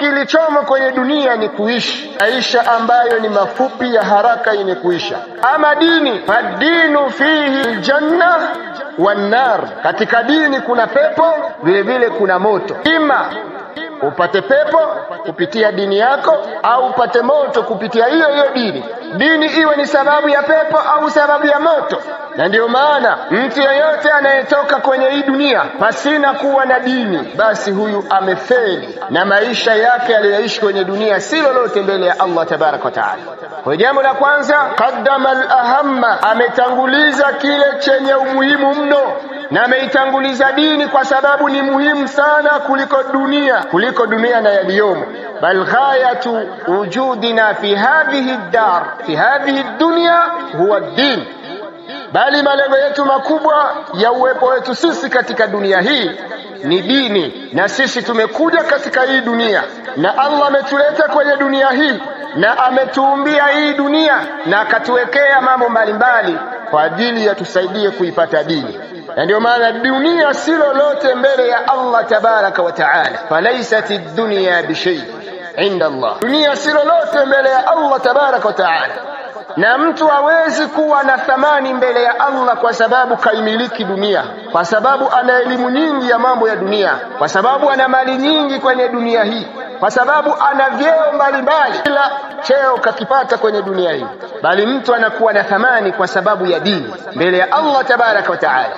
kilichomo kwenye dunia ni kuishi maisha ambayo ni mafupi ya haraka yenye kuisha. Ama dini, fadinu fihi aljanna wan nar, katika dini kuna pepo vile vile kuna moto. Ima upate pepo kupitia dini yako au upate moto kupitia hiyo hiyo dini. Dini iwe ni sababu ya pepo au sababu ya moto. Na ndio maana mtu yeyote anayetoka kwenye hii dunia pasina kuwa na dini, basi huyu amefeli na maisha yake aliyoishi kwenye dunia si lolote mbele ya Allah tabaraka wa taala. Kwa jambo la kwanza, qaddama al-ahamma, ametanguliza kile chenye umuhimu mno, na ameitanguliza dini kwa sababu ni muhimu sana kuliko dunia na yaliyomo. Bal ghayatu wujudina fi hadhihi ad-dar, fi hadhihi ad-dunya huwa ad-din, bali malengo yetu makubwa ya uwepo wetu sisi katika dunia hii ni dini. Na sisi tumekuja katika hii dunia na Allah ametuleta kwenye dunia hii na ametuumbia hii dunia na akatuwekea mambo mbalimbali kwa ajili ya tusaidie kuipata dini. Na ndio maana dunia si lolote mbele ya Allah tabaraka wa taala. Falaysati ad-dunya bishay inda Allah, dunia si lolote mbele ya Allah tabaraka wa taala. Na mtu hawezi kuwa na thamani mbele ya Allah kwa sababu kaimiliki dunia, kwa sababu ana elimu nyingi ya mambo ya dunia, kwa sababu ana mali nyingi kwenye dunia hii, kwa sababu ana vyeo mbalimbali. Kila cheo kakipata kwenye dunia hii, bali mtu anakuwa na thamani kwa sababu ya dini mbele ya Allah tabaraka wa taala.